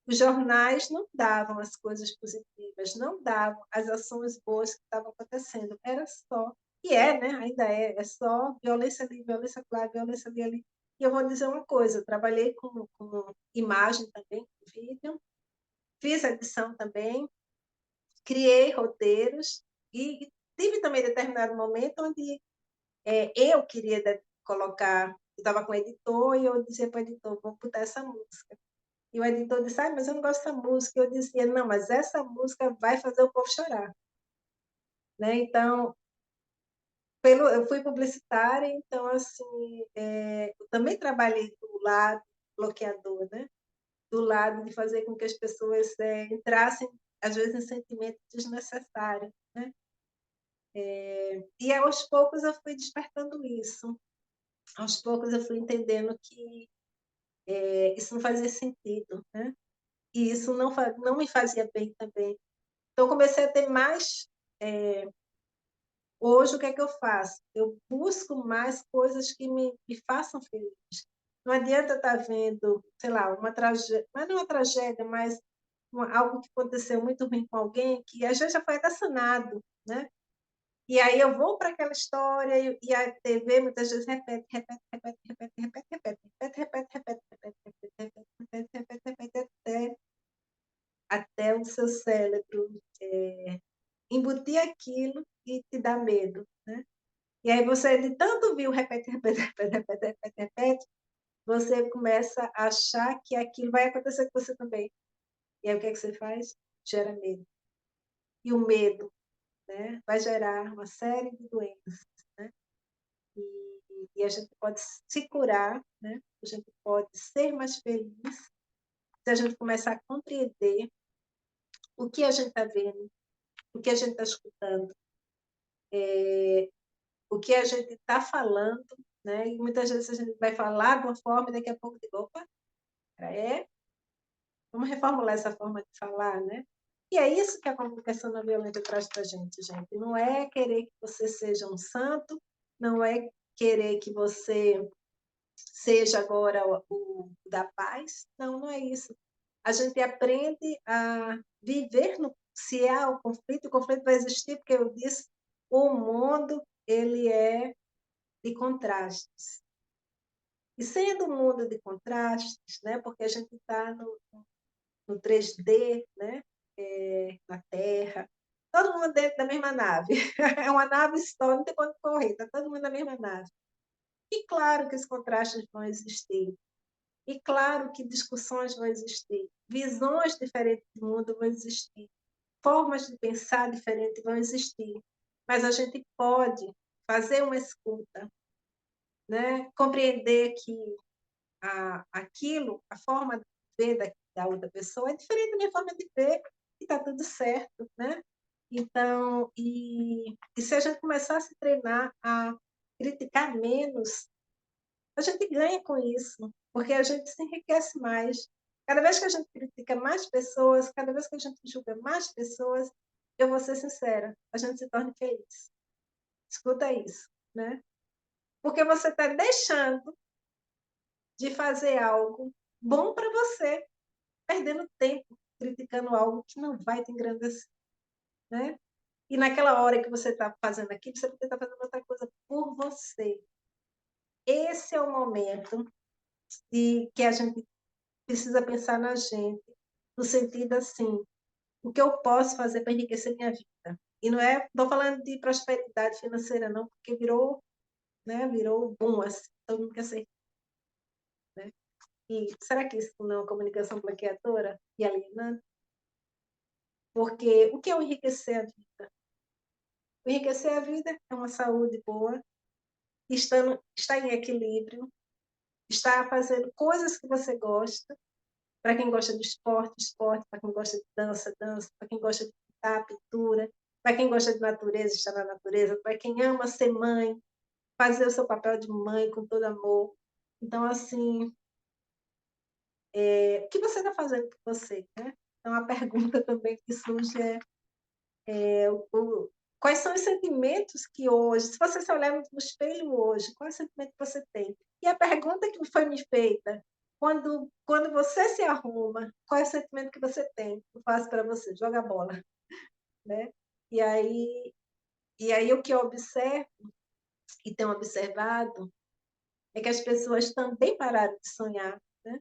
Os jornais não davam as coisas positivas, não davam as ações boas que estavam acontecendo, era só, e né? Ainda é só violência ali, violência lá, violência ali, ali. E eu vou dizer uma coisa, eu trabalhei com imagem também, com vídeo, fiz edição também, criei roteiros e tive também determinado momento onde eu queria colocar, eu estava com o editor e eu dizia para o editor, vou botar essa música. E o editor disse, mas eu não gosto dessa música. Eu dizia, não, mas essa música vai fazer o povo chorar. Né? Então, eu fui publicitária, então, assim, eu também trabalhei do lado bloqueador, né? Do lado de fazer com que as pessoas entrassem, às vezes, em sentimentos desnecessários, né? E aos poucos eu fui despertando isso. Aos poucos eu fui entendendo que isso não fazia sentido, né? E isso não me fazia bem também. Então, comecei a ter mais. Hoje, o que é que eu faço? Eu busco mais coisas que me façam feliz. Não adianta estar vendo, sei lá, uma tragédia, mas não uma tragédia, mas algo que aconteceu muito ruim com alguém, que às vezes já foi até sanado, né? E aí eu vou para aquela história e a TV muitas vezes repete, repete, repete, repete, repete, repete, repete, repete, repete, repete, repete, repete, repete, repete, até o seu cérebro embutir aquilo e te dar medo, né? E aí você, de tanto ouvir o repete, repete, repete, repete, repete, repete, você começa a achar que aquilo vai acontecer com você também. E aí o que é que você faz? Gera medo. E o medo, né, vai gerar uma série de doenças, né? E a gente pode se curar, né? A gente pode ser mais feliz se a gente começar a compreender o que a gente está vendo, o que a gente está escutando, o que a gente está falando, né? E muitas vezes a gente vai falar de uma forma e daqui a pouco digo, opa, vamos reformular essa forma de falar, né? E é isso que a comunicação não violenta traz para a gente, gente. Não é querer que você seja um santo, não é querer que você seja agora o da paz. Não, não é isso. A gente aprende a viver no. Se há o conflito vai existir, porque eu disse, o mundo ele é de contrastes. E sendo um mundo de contrastes, né, porque a gente está no 3D, né, na Terra, todo mundo dentro da mesma nave. É uma nave só, não tem quanto correr, está todo mundo na mesma nave. E claro que os contrastes vão existir. E claro que discussões vão existir. Visões diferentes do mundo vão existir. Formas de pensar diferentes vão existir. Mas a gente pode fazer uma escuta, né? Compreender que a forma de ver da outra pessoa é diferente da minha forma de ver e está tudo certo, né? Então, e se a gente começar a se treinar a criticar menos, a gente ganha com isso, porque a gente se enriquece mais. Cada vez que a gente critica mais pessoas, cada vez que a gente julga mais pessoas, eu vou ser sincera, a gente se torna feliz. Escuta isso, né? Porque você está deixando de fazer algo bom para você, perdendo tempo criticando algo que não vai te engrandecer, né? E naquela hora que você está fazendo aquilo, você poderia estar fazendo outra coisa por você. Esse é o momento que a gente precisa pensar na gente, no sentido assim, o que eu posso fazer para enriquecer minha vida? E não é, estou falando de prosperidade financeira não, porque virou, né, virou boom, assim, todo mundo quer ser, né? E será que isso não é uma comunicação bloqueadora e alienante? Porque o que é o enriquecer a vida? O enriquecer a vida é uma saúde boa, estar em equilíbrio, estar fazendo coisas que você gosta. Para quem gosta de esporte, esporte. Para quem gosta de dança, dança. Para quem gosta de pintar, pintura. Para quem gosta de natureza, estar na natureza. Para quem ama ser mãe, fazer o seu papel de mãe com todo amor. Então, assim, o que você está fazendo por você, né? Então, a pergunta também que surge quais são os sentimentos que hoje, se você se olhar no espelho hoje, qual é o sentimento que você tem? E a pergunta que foi me feita, quando você se arruma, qual é o sentimento que você tem? Eu faço para você, joga a bola, né? E aí, e aí o que eu observo, e tenho observado, é que as pessoas também pararam de sonhar, né?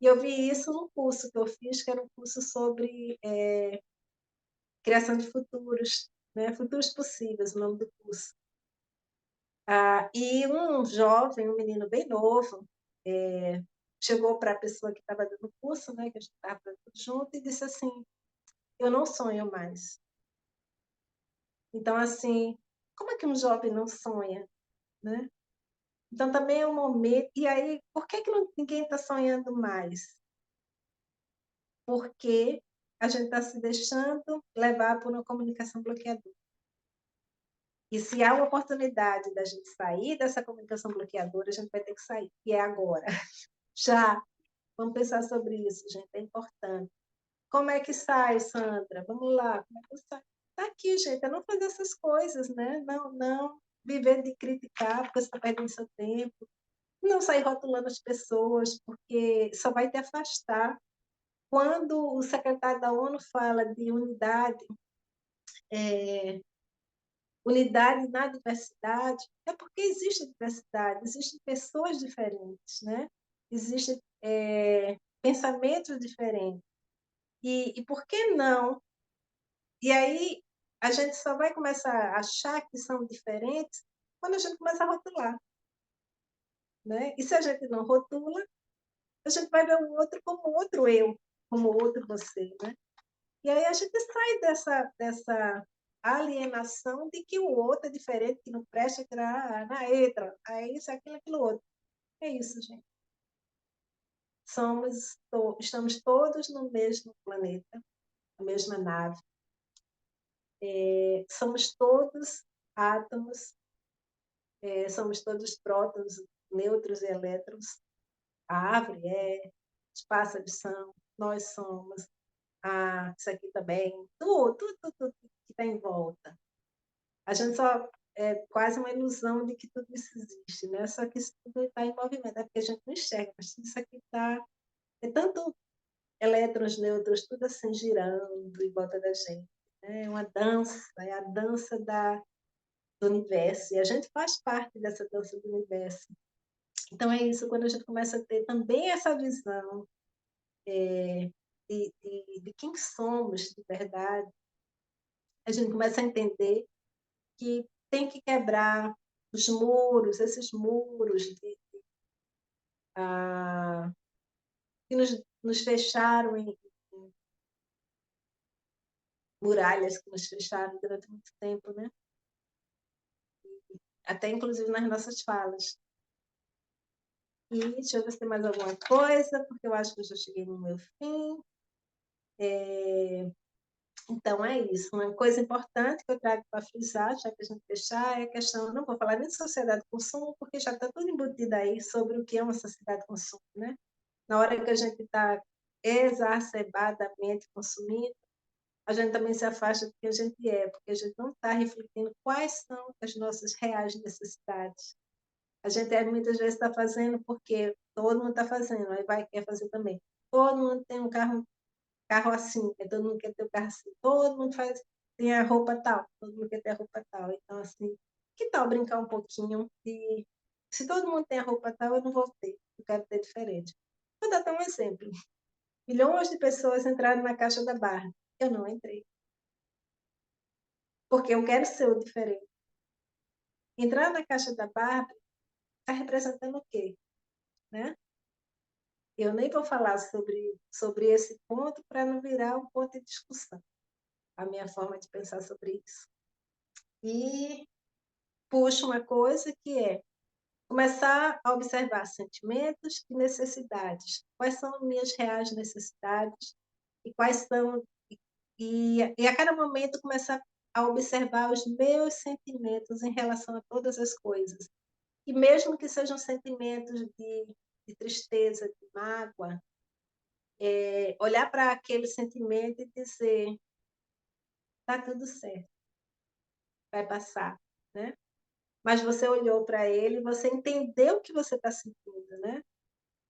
E eu vi isso num curso que eu fiz, que era um curso sobre criação de futuros, né? Futuros possíveis, o nome do curso. E um jovem, um menino bem novo, chegou para a pessoa que estava dando o curso, né, que a gente estava junto, e disse assim: eu não sonho mais. Então, assim, Como é que um jovem não sonha, né? Então, também é um momento. E aí, por que ninguém está sonhando mais? Porque a gente está se deixando levar por uma comunicação bloqueadora. E se há uma oportunidade da gente sair dessa comunicação bloqueadora, a gente vai ter que sair, e é agora. Já. Vamos pensar sobre isso, gente, é importante. Como é que sai, Sandra? Vamos lá, como é que sai? Está aqui, gente, é não fazer essas coisas, né? Não viver de criticar, porque você está perdendo seu tempo. Não sair rotulando as pessoas, porque só vai te afastar. Quando o secretário da ONU fala de unidade na diversidade, é porque existe diversidade, existem pessoas diferentes, né? Existem pensamentos diferentes. E por que não? E aí a gente só vai começar a achar que são diferentes quando a gente começa a rotular, né? E se a gente não rotula, a gente vai ver o outro como outro eu, como outro você, né? E aí a gente sai dessa alienação de que o outro é diferente, que não presta, que não entra, é isso, aquilo, aquilo outro. É isso, gente. Estamos todos no mesmo planeta, na mesma nave. Somos todos átomos, somos todos prótons, nêutrons e elétrons. A árvore os pássaros são, nós somos, isso aqui também, tudo que está em volta. A gente só é quase uma ilusão de que tudo isso existe, né? Só que isso tudo está em movimento, é porque a gente não enxerga, mas tudo isso aqui está. É tanto elétrons, nêutrons, tudo assim girando em volta da gente. É uma dança, é a dança do universo, e a gente faz parte dessa dança do universo. Então é isso, quando a gente começa a ter também essa visão de quem somos de verdade, a gente começa a entender que tem que quebrar os muros, esses muros que nos fecharam em muralhas que nos fecharam durante muito tempo, né? Até inclusive nas nossas falas. E deixa eu ver se tem mais alguma coisa, porque eu acho que eu já cheguei no meu fim. Então, é isso. Uma coisa importante que eu trago para frisar, já que a gente fechar, é a questão, não vou falar nem de sociedade de consumo, porque já está tudo embutido aí sobre o que é uma sociedade de consumo, né? Na hora que a gente está exacerbadamente consumindo, a gente também se afasta do que a gente é, porque a gente não está refletindo quais são as nossas reais necessidades. A gente muitas vezes está fazendo porque todo mundo está fazendo, aí vai quer fazer também. Todo mundo tem um carro assim, todo mundo quer ter o carro assim, todo mundo tem a roupa tal, todo mundo quer ter a roupa tal. Então, assim, que tal brincar um pouquinho e se todo mundo tem a roupa tal, eu não vou ter, eu quero ter diferente. Vou dar até um exemplo. Milhões de pessoas entraram na caixa da Barbie. Eu não entrei. Porque eu quero ser o diferente. Entrar na caixa da Barbie está representando o quê? Né? Eu nem vou falar sobre esse ponto para não virar um ponto de discussão. A minha forma de pensar sobre isso. E puxo uma coisa que é começar a observar sentimentos e necessidades. Quais são as minhas reais necessidades e quais são e a cada momento começar a observar os meus sentimentos em relação a todas as coisas. E mesmo que sejam sentimentos de tristeza, de mágoa, olhar para aquele sentimento e dizer, tá tudo certo, vai passar, né? Mas você olhou para ele, você entendeu o que você está sentindo, né?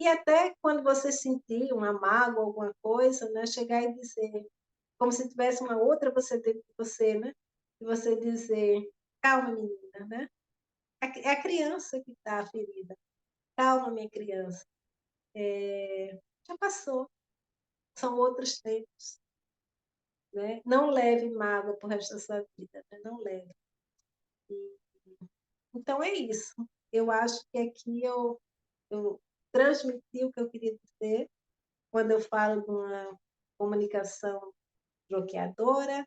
E até quando você sentir uma mágoa, alguma coisa, né? Chegar e dizer, como se tivesse uma outra você dentro de você, né? E você dizer, calma, menina, né? É a criança que está ferida. Calma, minha criança. Já passou. São outros tempos. Né? Não leve mágoa para o resto da sua vida. Né? Não leve. Então, é isso. Eu acho que aqui eu transmiti o que eu queria dizer quando eu falo de uma comunicação bloqueadora.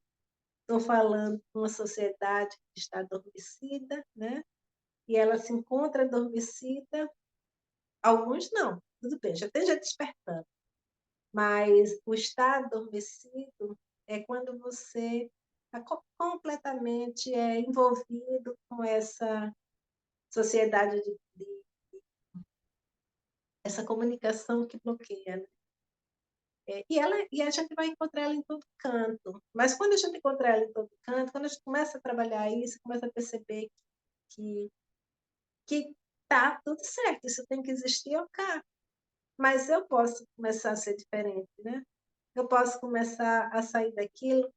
estou falando de uma sociedade que está adormecida, né? E ela se encontra adormecida, alguns não, tudo bem, já tem gente despertando, mas o estar adormecido é quando você está completamente envolvido com essa sociedade essa comunicação que bloqueia, né? E a gente vai encontrar ela em todo canto. Mas quando a gente encontra ela em todo canto, quando a gente começa a trabalhar isso, começa a perceber que que tá tudo certo, isso tem que existir, ok. Mas eu posso começar a ser diferente, né? Eu posso começar a sair daquilo,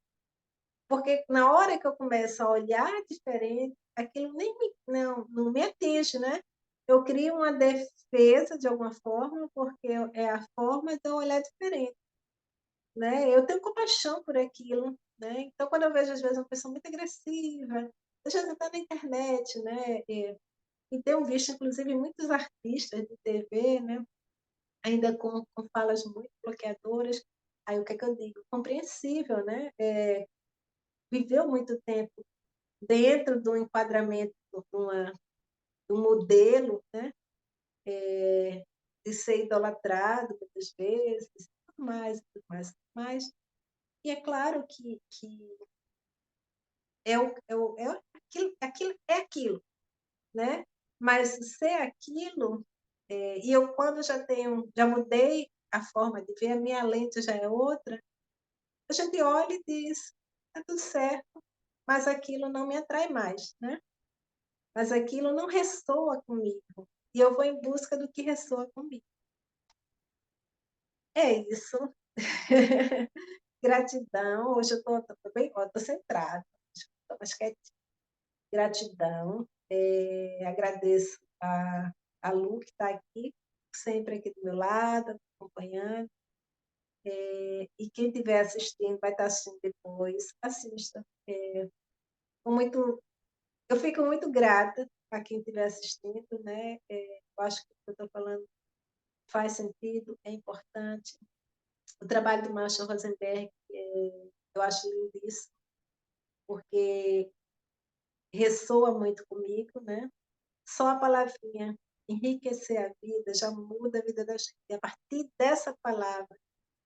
porque na hora que eu começo a olhar diferente, aquilo nem não me atinge, né? Eu crio uma defesa de alguma forma, porque é a forma de eu olhar diferente, né? Eu tenho compaixão por aquilo, né? Então, quando eu vejo, às vezes, uma pessoa muito agressiva, às vezes até na internet, né? E tenho visto, inclusive, muitos artistas de TV, né? Ainda com falas muito bloqueadoras. Aí, o que é que eu digo? Compreensível, né? Viveu muito tempo dentro do enquadramento de um modelo, né? De ser idolatrado muitas vezes, tudo mais, tudo mais, tudo mais. E é claro que aquilo é aquilo, né? Mas ser aquilo, e eu quando já mudei a forma de ver, a minha lente já é outra, a gente olha e diz, tá tudo certo, mas aquilo não me atrai mais, né? Mas aquilo não ressoa comigo. E eu vou em busca do que ressoa comigo. É isso. Gratidão. Hoje eu estou bem, estou centrada, estou mais quietinha. Gratidão. Agradeço a Lu, que está aqui, sempre aqui do meu lado, acompanhando. E quem estiver assistindo, vai estar assistindo depois, assista. Muito, eu fico muito grata a quem estiver assistindo, né? Eu acho que o que eu estou falando faz sentido, é importante. O trabalho do Marshall Rosenberg, eu acho lindíssimo, porque ressoa muito comigo, né? Só a palavrinha enriquecer a vida já muda a vida da gente. E a partir dessa palavra,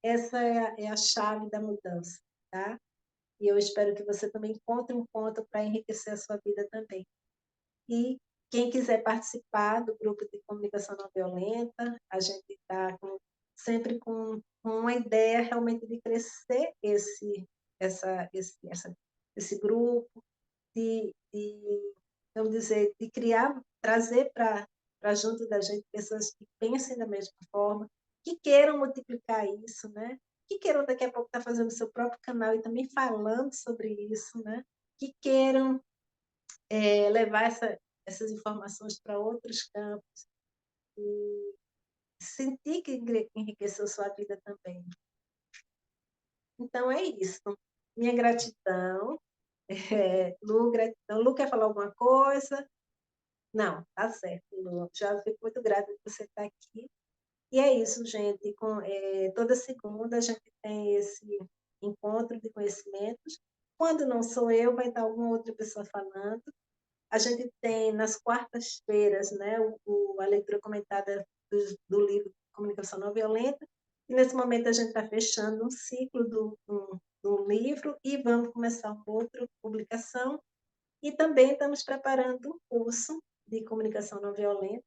essa é a chave da mudança, tá? E eu espero que você também encontre um ponto para enriquecer a sua vida também. E quem quiser participar do grupo de comunicação não violenta, a gente está sempre com uma ideia realmente de crescer esse grupo, vamos dizer, de criar, trazer para junto da gente pessoas que pensem da mesma forma, que queiram multiplicar isso, né? Que queiram daqui a pouco estar fazendo seu próprio canal e também falando sobre isso, né? Que queiram levar essas informações para outros campos e sentir que enriqueceu sua vida também. Então, é isso. Minha gratidão. Lu, gratidão. Lu, quer falar alguma coisa? Não, tá certo, Lu. Já fico muito grata por você estar aqui. E é isso, gente. Toda segunda a gente tem esse encontro de conhecimentos. Quando não sou eu, vai estar alguma outra pessoa falando. A gente tem nas quartas-feiras, né, a leitura comentada do livro Comunicação Não Violenta, e nesse momento a gente está fechando um ciclo do livro e vamos começar uma outra publicação, e também estamos preparando um curso de comunicação não violenta,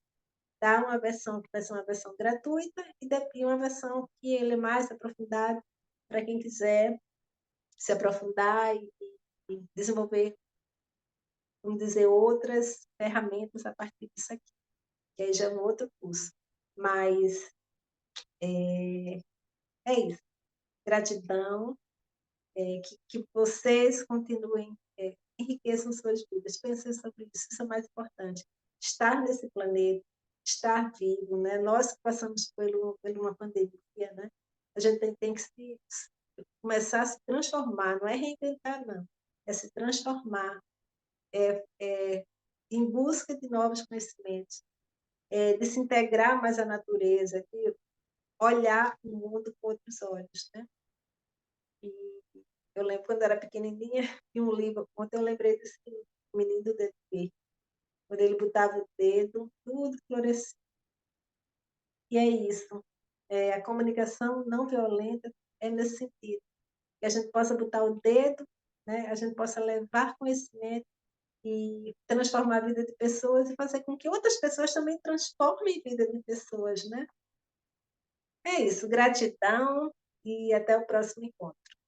tá? Uma versão que vai ser uma versão gratuita e uma versão que ele é mais aprofundada para quem quiser se aprofundar e desenvolver, vamos dizer, outras ferramentas a partir disso aqui, que aí já é um outro curso. Mas é isso. Gratidão, que vocês continuem, enriqueçam suas vidas. Pensem sobre isso é o mais importante. Estar nesse planeta, estar vivo, né? Nós que passamos por uma pandemia, né? A gente tem que começar a se transformar, não é reinventar, não. É se transformar, em busca de novos conhecimentos, de se integrar mais à natureza, de olhar o mundo com outros olhos, né? Eu lembro quando eu era pequenininha, e um livro, ontem eu lembrei desse menino do dedo verde, quando ele botava o dedo, tudo florescia. E é isso, a comunicação não violenta é nesse sentido, que a gente possa botar o dedo, né, a gente possa levar conhecimento e transformar a vida de pessoas e fazer com que outras pessoas também transformem a vida de pessoas, né. É isso, gratidão e até o próximo encontro.